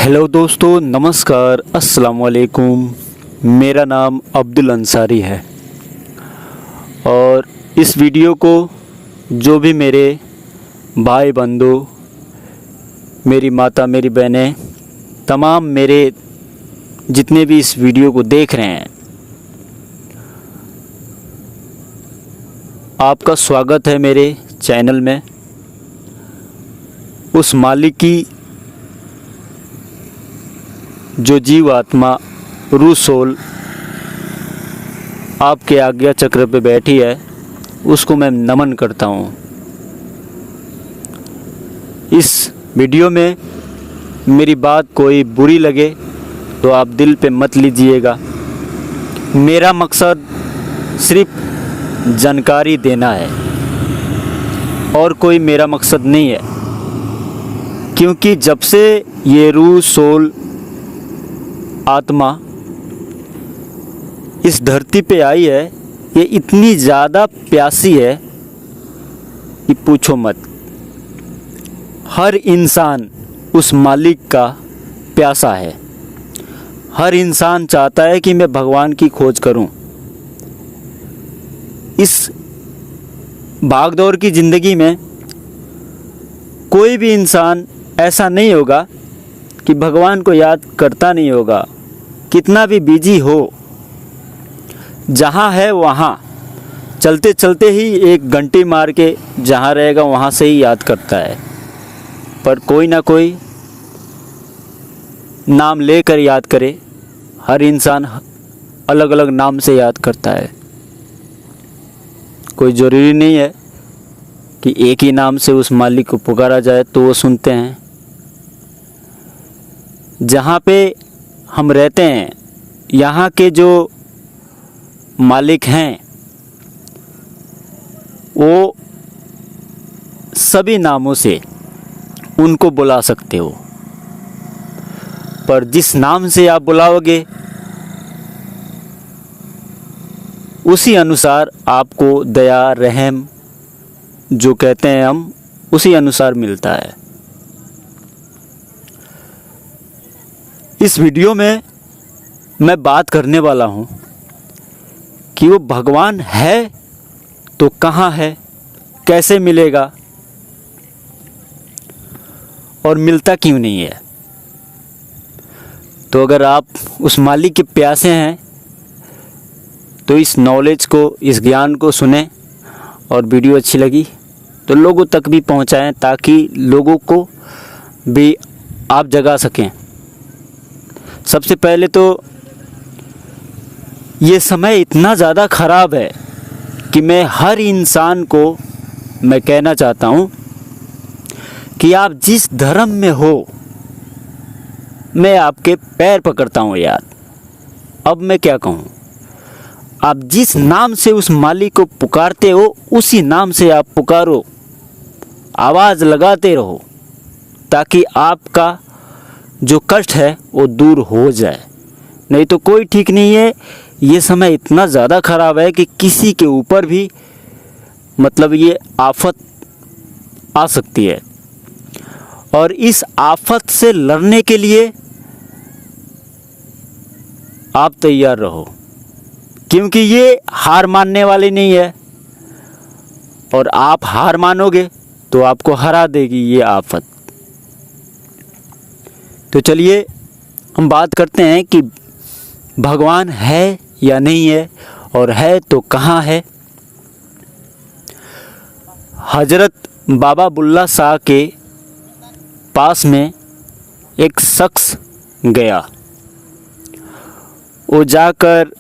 Hello दोस्तों, नमस्कार, अस्सलाम वालेकुम। मेरा नाम अब्दुल अंसारी है और इस वीडियो को जो भी मेरे भाई बंधु, मेरी माता, मेरी बहनें, तमाम मेरे जितने भी इस वीडियो को देख रहे हैं, आपका स्वागत है मेरे चैनल में। उस मालिक की जो जीव आत्मा, रूह सोल आपके आज्ञा चक्र पे बैठी है, उसको मैं नमन करता हूँ। इस वीडियो में मेरी बात कोई बुरी लगे तो आप दिल पे मत लीजिएगा। मेरा मकसद सिर्फ जानकारी देना है और कोई मेरा मकसद नहीं है, क्योंकि जब से ये रूह सोल आत्मा इस धरती पे आई है, ये इतनी ज़्यादा प्यासी है कि पूछो मत। हर इंसान उस मालिक का प्यासा है। हर इंसान चाहता है कि मैं भगवान की खोज करूं। इस भागदौड़ की ज़िंदगी में कोई भी इंसान ऐसा नहीं होगा कि भगवान को याद करता नहीं होगा। कितना भी बिजी हो, जहाँ है वहाँ चलते चलते ही एक घंटी मार के जहाँ रहेगा वहाँ से ही याद करता है। पर कोई ना कोई नाम लेकर याद करे। हर इंसान अलग अलग नाम से याद करता है। कोई ज़रूरी नहीं है कि एक ही नाम से उस मालिक को पुकारा जाए तो वो सुनते हैं। जहाँ पे हम रहते हैं, यहाँ के जो मालिक हैं, वो सभी नामों से उनको बुला सकते हो, पर जिस नाम से आप बुलाओगे उसी अनुसार आपको दया, रहम जो कहते हैं हम, उसी अनुसार मिलता है। इस वीडियो में मैं बात करने वाला हूँ कि वो भगवान है तो कहाँ है, कैसे मिलेगा और मिलता क्यों नहीं है। तो अगर आप उस मालिक के प्यासे हैं तो इस नॉलेज को, इस ज्ञान को सुने और वीडियो अच्छी लगी तो लोगों तक भी पहुंचाएं, ताकि लोगों को भी आप जगा सकें। सबसे पहले तो ये समय इतना ज़्यादा ख़राब है कि मैं हर इंसान को मैं कहना चाहता हूँ कि आप जिस धर्म में हो, मैं आपके पैर पकड़ता हूँ यार। अब मैं क्या कहूँ, आप जिस नाम से उस मालिक को पुकारते हो उसी नाम से आप पुकारो, आवाज़ लगाते रहो, ताकि आपका जो कष्ट है वो दूर हो जाए। नहीं तो कोई ठीक नहीं है। ये समय इतना ज़्यादा ख़राब है कि किसी के ऊपर भी मतलब ये आफत आ सकती है, और इस आफत से लड़ने के लिए आप तैयार रहो, क्योंकि ये हार मानने वाली नहीं है, और आप हार मानोगे तो आपको हरा देगी ये आफत। तो चलिए हम बात करते हैं कि भगवान है या नहीं है, और है तो कहाँ है। हजरत बाबा बुल्ला शाह के पास में एक शख्स गया। वो जाकर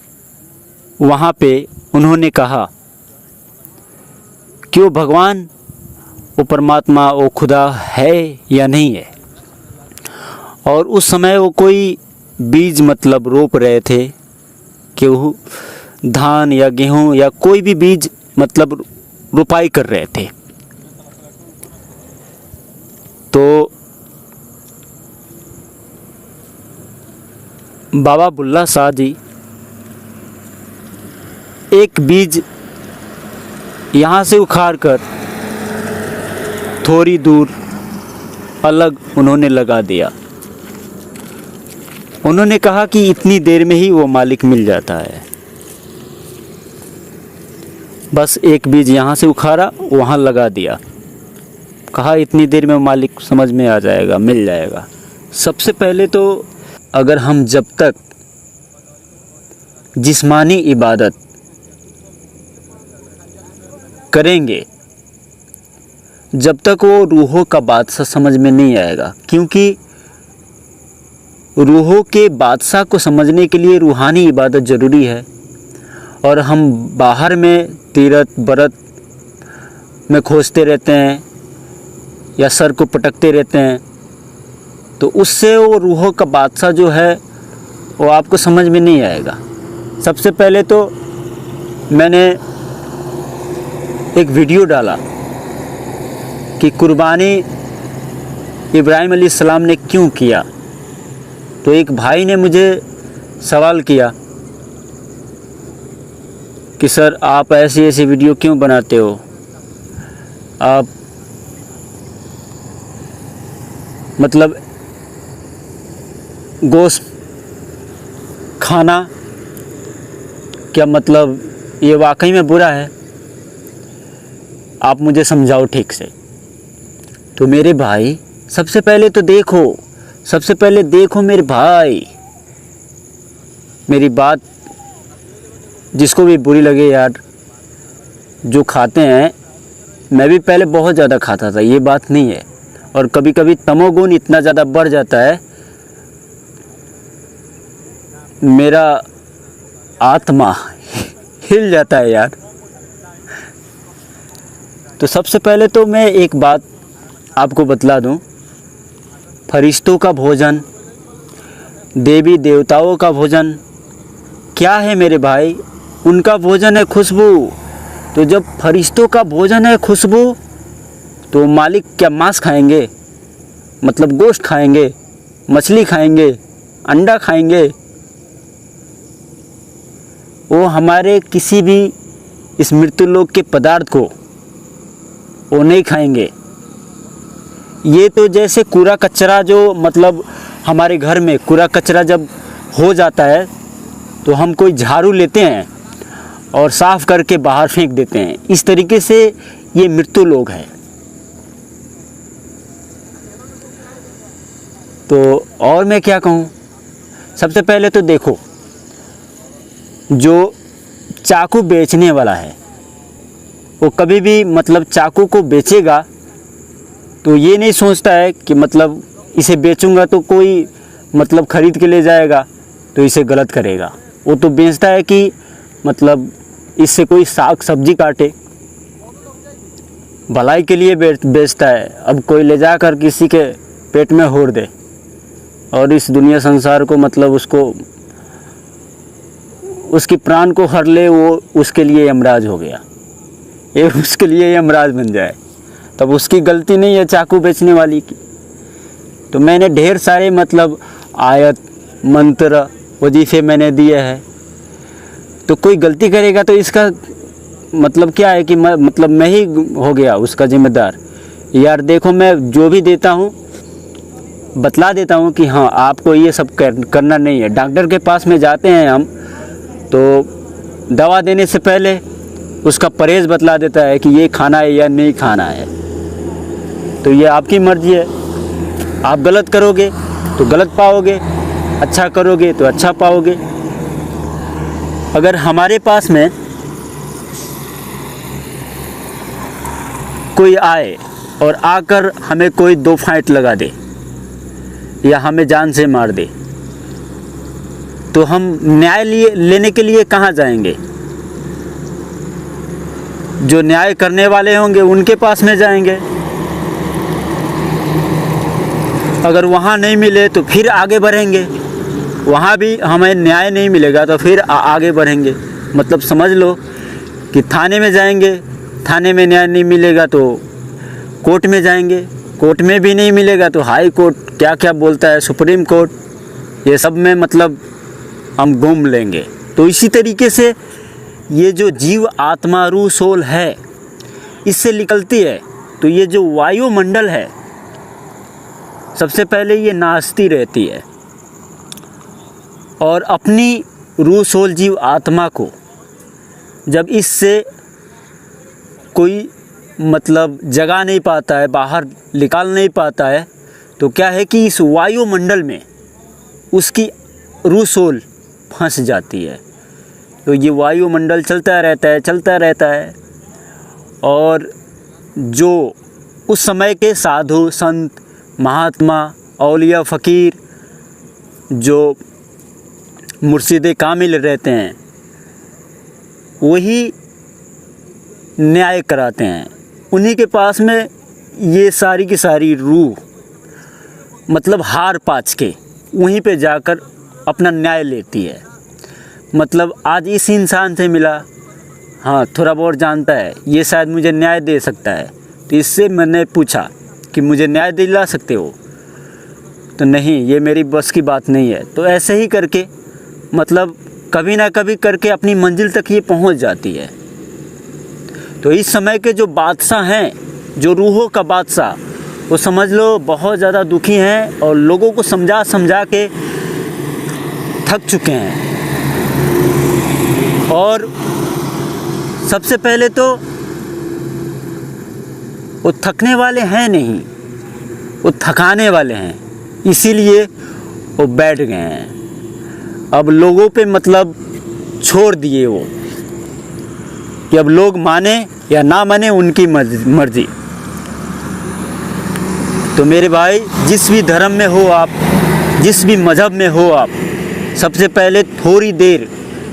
वहाँ पे उन्होंने कहा कि वो भगवान, वो परमात्मा, वो खुदा है या नहीं है। और उस समय वो कोई बीज मतलब रोप रहे थे, कि वो धान या गेहूँ या कोई भी बीज मतलब रोपाई कर रहे थे। तो बाबा बुल्ला शाह जी एक बीज यहाँ से उखाड़ कर थोड़ी दूर अलग उन्होंने लगा दिया। उन्होंने कहा कि इतनी देर में ही वो मालिक मिल जाता है। बस एक बीज यहाँ से उखाड़ा, वहाँ लगा दिया, कहा इतनी देर में मालिक समझ में आ जाएगा, मिल जाएगा। सबसे पहले तो अगर हम जब तक जिस्मानी इबादत करेंगे, जब तक वो रूहों का बादशाह समझ में नहीं आएगा, क्योंकि रूहों के बादशाह को समझने के लिए रूहानी इबादत ज़रूरी है। और हम बाहर में तीरथ बरत में खोजते रहते हैं या सर को पटकते रहते हैं, तो उससे वो रूहों का बादशाह जो है वो आपको समझ में नहीं आएगा। सबसे पहले तो मैंने एक वीडियो डाला कि कुर्बानी इब्राहिम अलैहिस्सलाम ने क्यों किया। तो एक भाई ने मुझे सवाल किया कि सर आप ऐसी ऐसी वीडियो क्यों बनाते हो, आप मतलब गोश्त खाना क्या मतलब ये वाकई में बुरा है, आप मुझे समझाओ ठीक से। तो मेरे भाई सबसे पहले देखो मेरे भाई, मेरी बात जिसको भी बुरी लगे यार, जो खाते हैं, मैं भी पहले बहुत ज़्यादा खाता था, ये बात नहीं है। और कभी कभी तमोगुण इतना ज़्यादा बढ़ जाता है, मेरा आत्मा हिल जाता है यार। तो सबसे पहले तो मैं एक बात आपको बतला दूं, फरिश्तों का भोजन, देवी देवताओं का भोजन क्या है मेरे भाई, उनका भोजन है खुशबू। तो जब फरिश्तों का भोजन है खुशबू, तो मालिक क्या मांस खाएंगे, मतलब गोश्त खाएंगे, मछली खाएंगे, अंडा खाएंगे? वो हमारे किसी भी इस मृत्युलोक के पदार्थ को वो नहीं खाएंगे। ये तो जैसे कूड़ा कचरा, जो मतलब हमारे घर में कूड़ा कचरा जब हो जाता है तो हम कोई झाड़ू लेते हैं और साफ़ करके बाहर फेंक देते हैं, इस तरीके से ये मृत्युलोक है। तो और मैं क्या कहूँ, सबसे पहले तो देखो, जो चाकू बेचने वाला है वो कभी भी मतलब चाकू को बेचेगा तो ये नहीं सोचता है कि मतलब इसे बेचूंगा तो कोई मतलब ख़रीद के ले जाएगा तो इसे गलत करेगा। वो तो बेचता है कि मतलब इससे कोई साग सब्जी काटे, भलाई के लिए बेचता है। अब कोई ले जाकर किसी के पेट में होड़ दे और इस दुनिया संसार को मतलब उसकी प्राण को हर ले, वो उसके लिए यमराज हो गया, ये उसके लिए यमराज बन जाए, तब उसकी गलती नहीं है चाकू बेचने वाली की। तो मैंने ढेर सारे मतलब आयत मंत्र वजीफ़े मैंने दिए हैं, तो कोई गलती करेगा तो इसका मतलब क्या है कि मतलब मैं ही हो गया उसका जिम्मेदार। यार देखो, मैं जो भी देता हूँ बतला देता हूँ कि हाँ आपको ये सब करना नहीं है। डॉक्टर के पास में जाते हैं हम, तो दवा देने से पहले उसका परहेज़ बतला देता है कि ये खाना है या नहीं खाना है। तो ये आपकी मर्ज़ी है, आप गलत करोगे तो गलत पाओगे, अच्छा करोगे तो अच्छा पाओगे। अगर हमारे पास में कोई आए और आकर हमें कोई 2 फाइट लगा दे या हमें जान से मार दे, तो हम न्याय लेने के लिए कहाँ जाएंगे? जो न्याय करने वाले होंगे उनके पास में जाएंगे। अगर वहाँ नहीं मिले तो फिर आगे बढ़ेंगे, वहाँ भी हमें न्याय नहीं मिलेगा तो फिर आगे बढ़ेंगे। मतलब समझ लो कि थाने में जाएंगे, थाने में न्याय नहीं मिलेगा तो कोर्ट में जाएंगे, कोर्ट में भी नहीं मिलेगा तो हाई कोर्ट, क्या क्या बोलता है सुप्रीम कोर्ट, ये सब में मतलब हम घूम लेंगे। तो इसी तरीके से ये जो जीव आत्मा रूह सोल है, इससे निकलती है। तो ये जो वायुमंडल है, सबसे पहले ये नाचती रहती है और अपनी रूह सोल जीव आत्मा को जब इससे कोई मतलब जगा नहीं पाता है, बाहर निकाल नहीं पाता है, तो क्या है कि इस वायुमंडल में उसकी रूह सोल फंस जाती है। तो ये वायुमंडल चलता रहता है और जो उस समय के साधु संत महात्मा औलिया फ़कीर जो मुर्शिद कामिल रहते हैं वही न्याय कराते हैं। उन्हीं के पास में ये सारी की सारी रूह मतलब हार पाच के वहीं पे जाकर अपना न्याय लेती है। मतलब आज इस इंसान से मिला, हाँ थोड़ा बहुत जानता है, ये शायद मुझे न्याय दे सकता है, तो इससे मैंने पूछा कि मुझे न्याय दिला सकते हो, तो नहीं, ये मेरी बस की बात नहीं है। तो ऐसे ही करके मतलब कभी ना कभी करके अपनी मंजिल तक ये पहुंच जाती है। तो इस समय के जो बादशाह हैं, जो रूहों का बादशाह, वो समझ लो बहुत ज़्यादा दुखी हैं और लोगों को समझा समझा के थक चुके हैं। और सबसे पहले तो वो थकने वाले हैं नहीं, वो थकाने वाले हैं, इसीलिए वो बैठ गए हैं। अब लोगों पे मतलब छोड़ दिए वो कि अब लोग माने या ना माने उनकी मर्जी। तो मेरे भाई, जिस भी धर्म में हो आप, जिस भी मज़हब में हो आप, सबसे पहले थोड़ी देर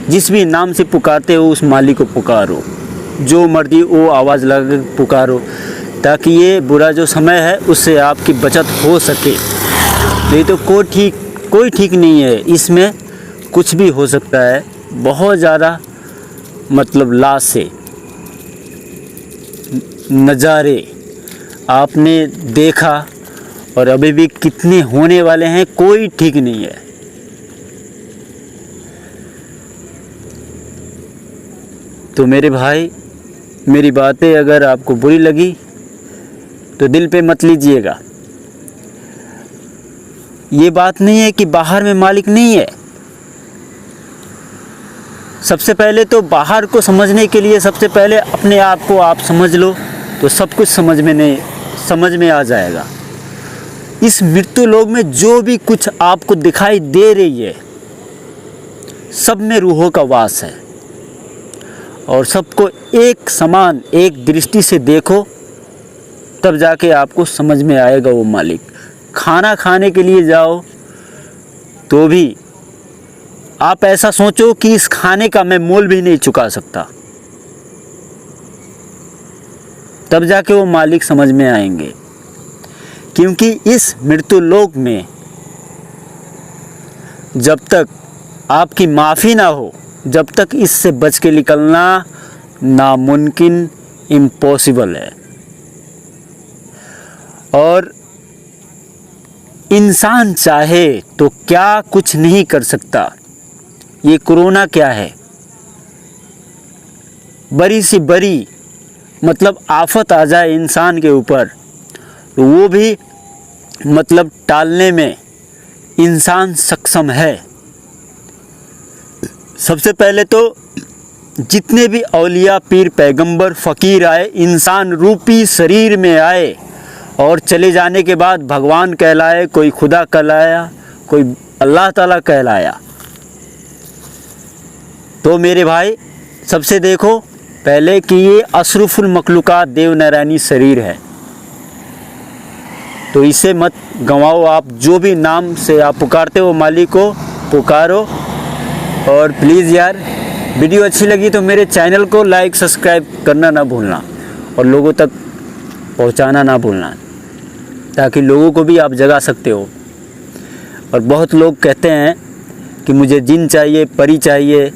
जिस भी नाम से पुकारते हो उस मालिक को पुकारो, जो मर्जी वो आवाज़ लगा के पुकारो, ताकि ये बुरा जो समय है उससे आपकी बचत हो सके। नहीं तो कोई ठीक नहीं है, इसमें कुछ भी हो सकता है। बहुत ज़्यादा मतलब लाश से नज़ारे आपने देखा और अभी भी कितने होने वाले हैं, कोई ठीक नहीं है। तो मेरे भाई, मेरी बातें अगर आपको बुरी लगी तो दिल पे मत लीजिएगा। ये बात नहीं है कि बाहर में मालिक नहीं है। सबसे पहले तो बाहर को समझने के लिए सबसे पहले अपने आप को आप समझ लो, तो सब कुछ समझ में आ जाएगा। इस मृत्यु लोक में जो भी कुछ आपको दिखाई दे रही है, सब में रूहों का वास है और सबको एक समान, एक दृष्टि से देखो, तब जाके आपको समझ में आएगा वो मालिक। खाना खाने के लिए जाओ तो भी आप ऐसा सोचो कि इस खाने का मैं मोल भी नहीं चुका सकता, तब जाके वो मालिक समझ में आएंगे। क्योंकि इस मृत्यु लोक में जब तक आपकी माफ़ी ना हो, जब तक इससे बच के निकलना नामुमकिन, इम्पॉसिबल है। और इंसान चाहे तो क्या कुछ नहीं कर सकता। ये कोरोना क्या है, बड़ी सी बड़ी मतलब आफत आ जाए इंसान के ऊपर, तो वो भी मतलब टालने में इंसान सक्षम है। सबसे पहले तो जितने भी औलिया पीर पैगंबर फ़कीर आए, इंसान रूपी शरीर में आए और चले जाने के बाद भगवान कहलाए, कोई खुदा कहलाया, कोई अल्लाह ताला कहलाया। तो मेरे भाई, सबसे देखो पहले कि ये अशरफुल मखलूक़ात देव नारायणी शरीर है, तो इसे मत गंवाओ। आप जो भी नाम से आप पुकारते हो मालिक को पुकारो। और प्लीज़ यार, वीडियो अच्छी लगी तो मेरे चैनल को लाइक सब्सक्राइब करना ना भूलना और लोगों तक पहुंचाना ना भूलना, ताकि लोगों को भी आप जगा सकते हो। और बहुत लोग कहते हैं कि मुझे जिन चाहिए, परी चाहिए,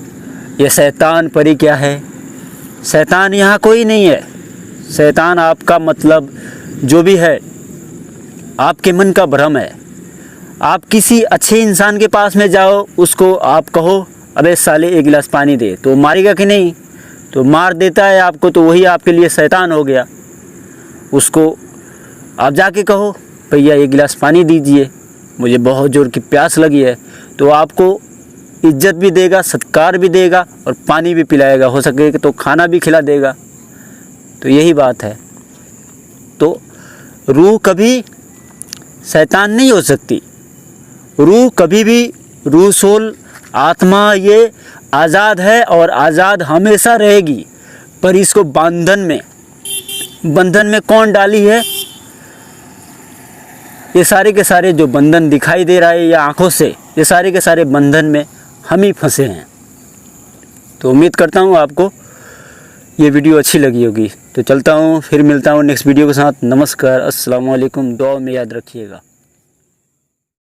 ये शैतान परी क्या है। शैतान यहाँ कोई नहीं है। शैतान आपका मतलब जो भी है आपके मन का भ्रम है। आप किसी अच्छे इंसान के पास में जाओ, उसको आप कहो अबे साले एक गिलास पानी दे, तो मारेगा कि नहीं? तो मार देता है आपको, तो वही आपके लिए शैतान हो गया। उसको आप जाके कहो भैया एक गिलास पानी दीजिए, मुझे बहुत ज़ोर की प्यास लगी है, तो आपको इज्जत भी देगा, सत्कार भी देगा और पानी भी पिलाएगा, हो सके तो खाना भी खिला देगा। तो यही बात है। तो रूह कभी शैतान नहीं हो सकती। रूह कभी भी, रूह सोल आत्मा ये आज़ाद है और आज़ाद हमेशा रहेगी। पर इसको बंधन में कौन डाली है? ये सारे के सारे जो बंधन दिखाई दे रहा है या आँखों से, ये सारे के सारे बंधन में हम ही फंसे हैं। तो उम्मीद करता हूँ आपको ये वीडियो अच्छी लगी होगी। तो चलता हूँ, फिर मिलता हूँ नेक्स्ट वीडियो के साथ। नमस्कार, अस्सलाम वालेकुम, दुआ में याद रखिएगा।